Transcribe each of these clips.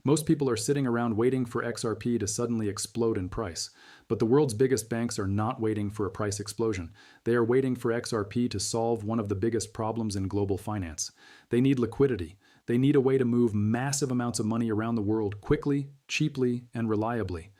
Most people are sitting around waiting for XRP to suddenly explode in price. But the world's biggest banks are not waiting for a price explosion. They are waiting for XRP to solve one of the biggest problems in global finance. They need liquidity. They need a way to move massive amounts of money around the world quickly, cheaply, and reliably.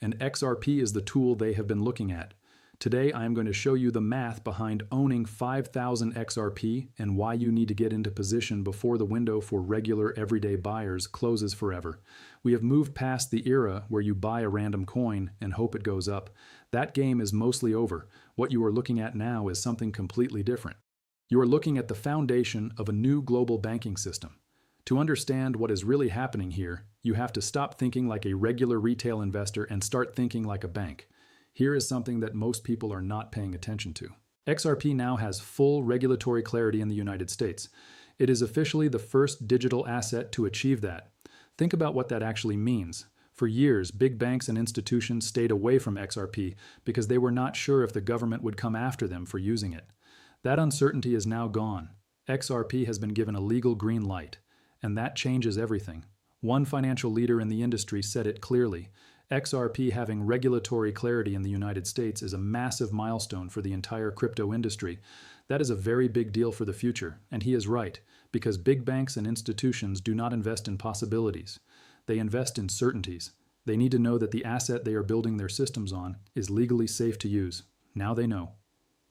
And XRP is the tool they have been looking at. Today, I am going to show you the math behind owning 5,000 XRP and why you need to get into position before the window for regular everyday buyers closes forever. We have moved past the era where you buy a random coin and hope it goes up. That game is mostly over. What you are looking at now is something completely different. You are looking at the foundation of a new global banking system. To understand what is really happening here, you have to stop thinking like a regular retail investor and start thinking like a bank. Here is something that most people are not paying attention to. XRP now has full regulatory clarity in the United States. It is officially the first digital asset to achieve that. Think about what that actually means. For years, big banks and institutions stayed away from XRP because they were not sure if the government would come after them for using it. That uncertainty is now gone. XRP has been given a legal green light, and that changes everything. One financial leader in the industry said it clearly. XRP having regulatory clarity in the United States is a massive milestone for the entire crypto industry. That is a very big deal for the future, and he is right, because big banks and institutions do not invest in possibilities. They invest in certainties. They need to know that the asset they are building their systems on is legally safe to use. Now they know,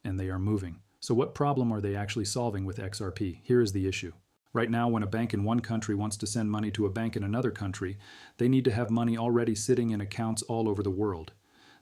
and they are moving. So what problem are they actually solving with XRP? Here is the issue. Right now, when a bank in one country wants to send money to a bank in another country, they need to have money already sitting in accounts all over the world.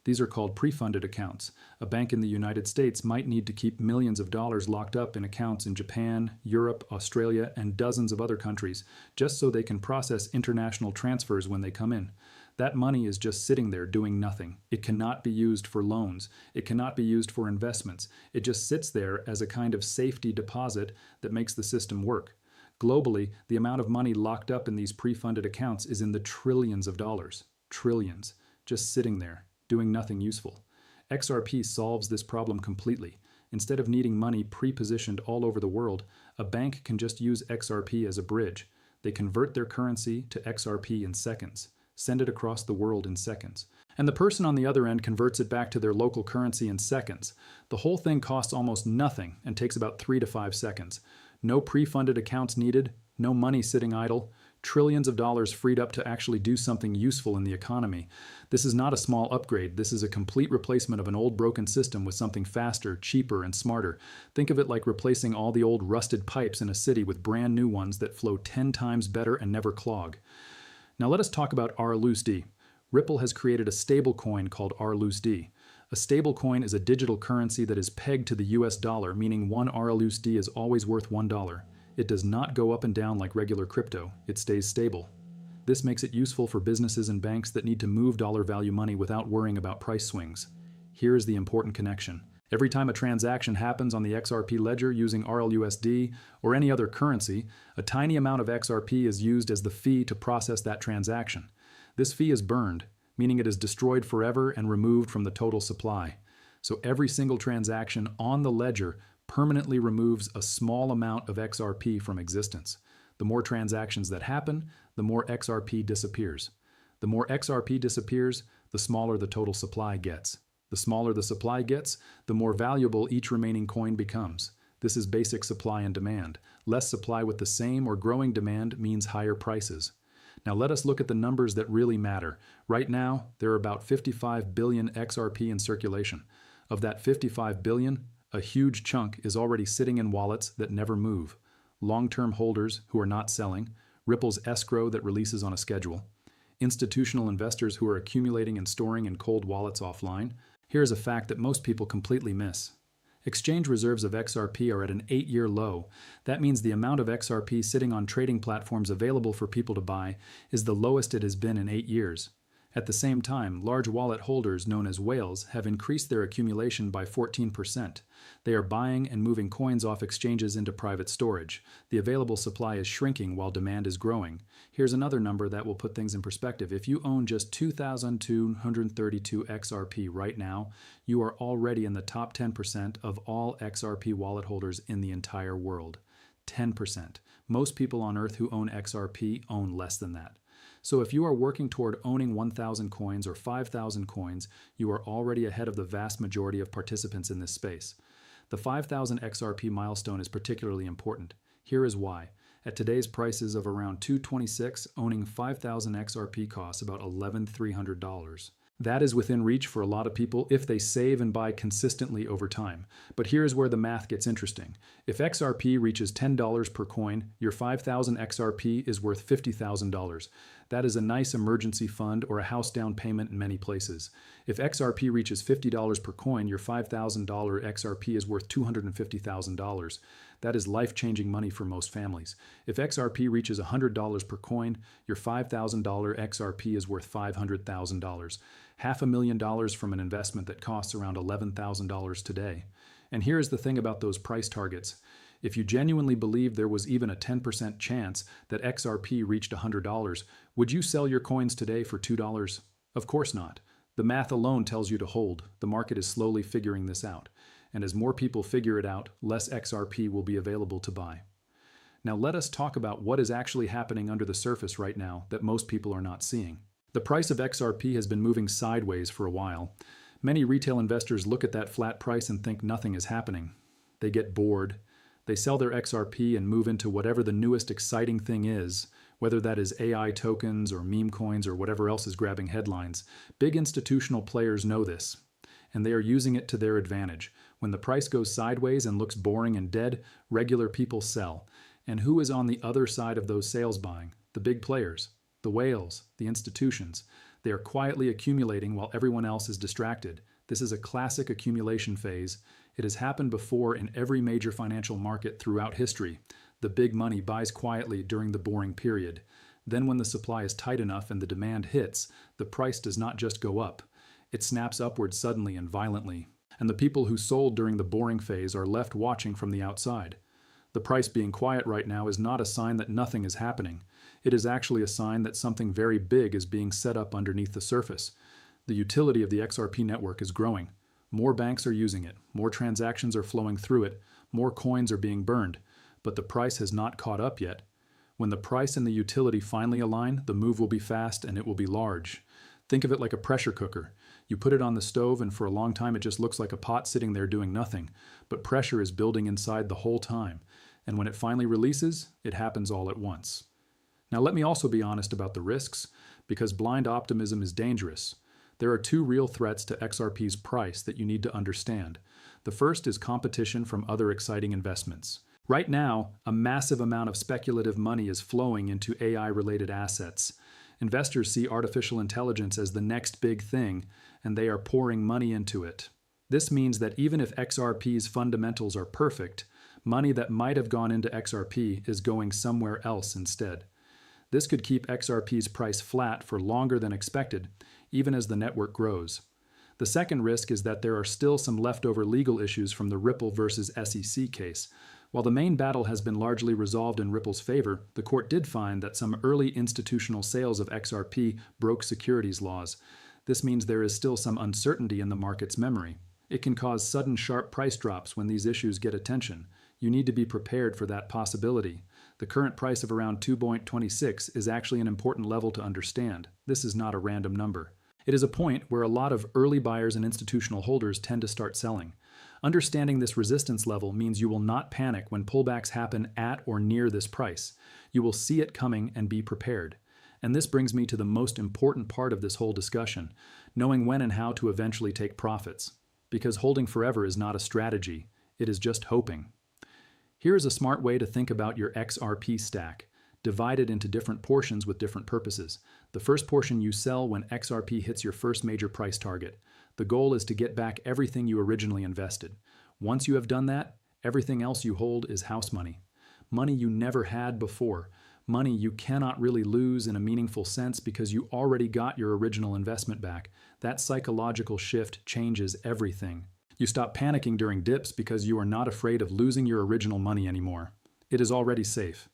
These are called pre-funded accounts. A bank in the United States might need to keep millions of dollars locked up in accounts in Japan, Europe, Australia, and dozens of other countries, just so they can process international transfers when they come in. That money is just sitting there doing nothing. It cannot be used for loans. It cannot be used for investments. It just sits there as a kind of safety deposit that makes the system work. Globally, the amount of money locked up in these pre-funded accounts is in the trillions of dollars. Trillions. Just sitting there, doing nothing useful. XRP solves this problem completely. Instead of needing money pre-positioned all over the world, a bank can just use XRP as a bridge. They convert their currency to XRP in seconds, send it across the world in seconds. And the person on the other end converts it back to their local currency in seconds. The whole thing costs almost nothing and takes about 3 to 5 seconds. No pre-funded accounts needed, no money sitting idle, trillions of dollars freed up to actually do something useful in the economy. This is not a small upgrade. This is a complete replacement of an old broken system with something faster, cheaper, and smarter. Think of it like replacing all the old rusted pipes in a city with brand new ones that flow 10 times better and never clog. Now let us talk about RLUSD. Ripple has created a stable coin called RLUSD. A stablecoin is a digital currency that is pegged to the US dollar, meaning one RLUSD is always worth $1. It does not go up and down like regular crypto. It stays stable. This makes it useful for businesses and banks that need to move dollar value money without worrying about price swings. Here is the important connection. Every time a transaction happens on the XRP ledger using RLUSD or any other currency, a tiny amount of XRP is used as the fee to process that transaction. This fee is burned, meaning it is destroyed forever and removed from the total supply. So every single transaction on the ledger permanently removes a small amount of XRP from existence. The more transactions that happen, the more XRP disappears. The more XRP disappears, the smaller the total supply gets. The smaller the supply gets, the more valuable each remaining coin becomes. This is basic supply and demand. Less supply with the same or growing demand means higher prices. Now let us look at the numbers that really matter. Right now, there are about 55 billion XRP in circulation. Of that 55 billion, a huge chunk is already sitting in wallets that never move. Long-term holders who are not selling, Ripple's escrow that releases on a schedule, institutional investors who are accumulating and storing in cold wallets offline. Here is a fact that most people completely miss. Exchange reserves of XRP are at an 8-year low. That means the amount of XRP sitting on trading platforms available for people to buy is the lowest it has been in 8 years. At the same time, large wallet holders known as whales have increased their accumulation by 14%. They are buying and moving coins off exchanges into private storage. The available supply is shrinking while demand is growing. Here's another number that will put things in perspective. If you own just 2,232 XRP right now, you are already in the top 10% of all XRP wallet holders in the entire world. 10%. Most people on Earth who own XRP own less than that. So if you are working toward owning 1,000 coins or 5,000 coins, you are already ahead of the vast majority of participants in this space. The 5,000 XRP milestone is particularly important. Here is why. At today's prices of around $226, owning 5,000 XRP costs about $11,300. That is within reach for a lot of people if they save and buy consistently over time. But here's where the math gets interesting. If XRP reaches $10 per coin, your 5,000 XRP is worth $50,000. That is a nice emergency fund or a house down payment in many places. If XRP reaches $50 per coin, your $5,000 XRP is worth $250,000. That is life-changing money for most families. If XRP reaches $100 per coin, your $5,000 XRP is worth $500,000. $500,000 from an investment that costs around $11,000 today. And here's the thing about those price targets. If you genuinely believe there was even a 10% chance that XRP reached $100, would you sell your coins today for $2? Of course not. The math alone tells you to hold. The market is slowly figuring this out. And as more people figure it out, less XRP will be available to buy. Now let us talk about what is actually happening under the surface right now that most people are not seeing. The price of XRP has been moving sideways for a while. Many retail investors look at that flat price and think nothing is happening. They get bored. They sell their XRP and move into whatever the newest exciting thing is, whether that is AI tokens or meme coins or whatever else is grabbing headlines. Big institutional players know this, and they are using it to their advantage. When the price goes sideways and looks boring and dead, regular people sell. And who is on the other side of those sales buying? The big players, the whales, the institutions. They are quietly accumulating while everyone else is distracted. This is a classic accumulation phase. It has happened before in every major financial market throughout history. The big money buys quietly during the boring period. Then when the supply is tight enough and the demand hits, the price does not just go up. It snaps upward suddenly and violently. And the people who sold during the boring phase are left watching from the outside. The price being quiet right now is not a sign that nothing is happening. It is actually a sign that something very big is being set up underneath the surface. The utility of the XRP network is growing. More banks are using it. More transactions are flowing through it. More coins are being burned. But the price has not caught up yet. When the price and the utility finally align, the move will be fast and it will be large. Think of it like a pressure cooker. You put it on the stove and for a long time it just looks like a pot sitting there doing nothing. But pressure is building inside the whole time. And when it finally releases, it happens all at once. Now let me also be honest about the risks, because blind optimism is dangerous. There are two real threats to XRP's price that you need to understand. The first is competition from other exciting investments. Right now, a massive amount of speculative money is flowing into AI-related assets. Investors see artificial intelligence as the next big thing, and they are pouring money into it. This means that even if XRP's fundamentals are perfect, money that might have gone into XRP is going somewhere else instead. This could keep XRP's price flat for longer than expected, even as the network grows. The second risk is that there are still some leftover legal issues from the Ripple versus SEC case. While the main battle has been largely resolved in Ripple's favor, the court did find that some early institutional sales of XRP broke securities laws. This means there is still some uncertainty in the market's memory. It can cause sudden sharp price drops when these issues get attention. You need to be prepared for that possibility. The current price of around 2.26 is actually an important level to understand. This is not a random number. It is a point where a lot of early buyers and institutional holders tend to start selling. Understanding this resistance level means you will not panic when pullbacks happen at or near this price. You will see it coming and be prepared. And this brings me to the most important part of this whole discussion, knowing when and how to eventually take profits. Because holding forever is not a strategy, it is just hoping. Here is a smart way to think about your XRP stack. Divide it into different portions with different purposes. The first portion you sell when XRP hits your first major price target. The goal is to get back everything you originally invested. Once you have done that, everything else you hold is house money. Money you never had before. Money you cannot really lose in a meaningful sense because you already got your original investment back. That psychological shift changes everything. You stop panicking during dips because you are not afraid of losing your original money anymore. It is already safe.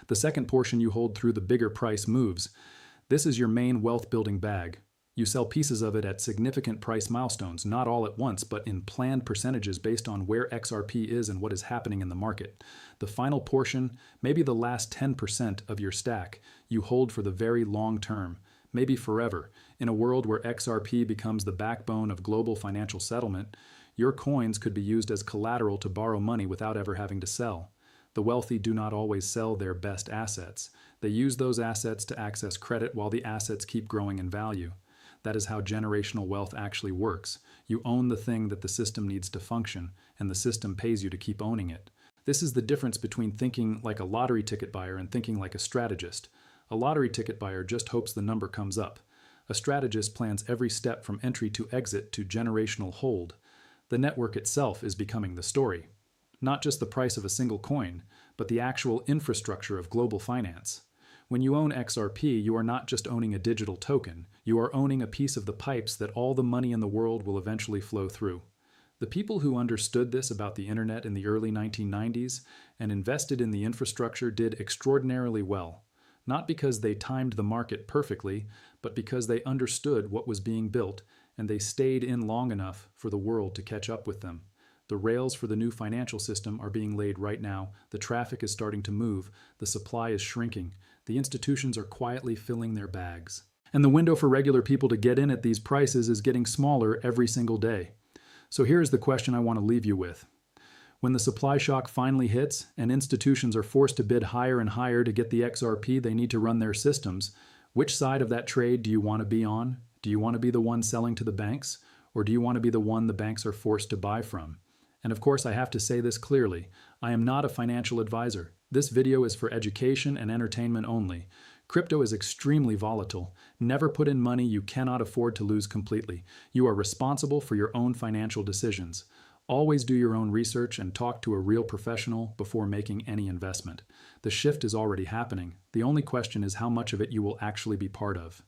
The second portion you hold through the bigger price moves. This is your main wealth building bag. You sell pieces of it at significant price milestones, not all at once, but in planned percentages based on where XRP is and what is happening in the market. The final portion, maybe the last 10% of your stack, you hold for the very long term, maybe forever. In a world where XRP becomes the backbone of global financial settlement, your coins could be used as collateral to borrow money without ever having to sell. The wealthy do not always sell their best assets. They use those assets to access credit while the assets keep growing in value. That is how generational wealth actually works. You own the thing that the system needs to function, and the system pays you to keep owning it. This is the difference between thinking like a lottery ticket buyer and thinking like a strategist. A lottery ticket buyer just hopes the number comes up. A strategist plans every step from entry to exit to generational hold. The network itself is becoming the story. Not just the price of a single coin, but the actual infrastructure of global finance. When you own XRP, you are not just owning a digital token, you are owning a piece of the pipes that all the money in the world will eventually flow through. The people who understood this about the internet in the early 1990s and invested in the infrastructure did extraordinarily well. Not because they timed the market perfectly, but because they understood what was being built, and they stayed in long enough for the world to catch up with them. The rails for the new financial system are being laid right now. The traffic is starting to move. The supply is shrinking. The institutions are quietly filling their bags. And the window for regular people to get in at these prices is getting smaller every single day. So here is the question I want to leave you with. When the supply shock finally hits and institutions are forced to bid higher and higher to get the XRP they need to run their systems, which side of that trade do you want to be on? Do you want to be the one selling to the banks, or do you want to be the one the banks are forced to buy from? And of course, I have to say this clearly. I am not a financial advisor. This video is for education and entertainment only. Crypto is extremely volatile. Never put in money you cannot afford to lose completely. You are responsible for your own financial decisions. Always do your own research and talk to a real professional before making any investment. The shift is already happening. The only question is how much of it you will actually be part of.